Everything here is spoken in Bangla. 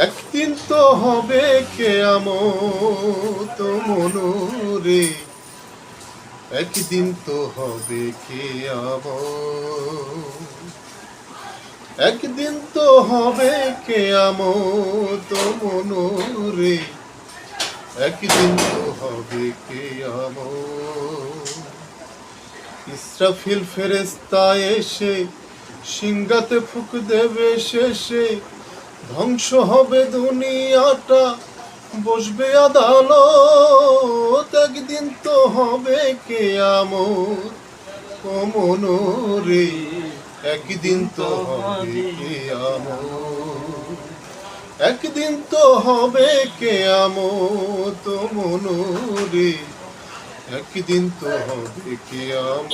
একদিন তো হবে কিয়ামত মনরে, একদিন তো হবে কিয়ামত, একদিন তো হবে কিয়ামত মনরে, একদিন তো হবে কিয়ামত। ইসরাফিল ফেরেশতা এসে সিংহাতে ফুঁক দেবে শেষে, ধ্বংস হবে দুনিয়াটা, বসবে আদালত, একদিন তো হবে কিয়ামত ও মনরে, একদিন তো হবে কিয়ামত, একদিন তো হবে কিয়ামত ও মনরে, একদিন তো হবে কিয়ামত।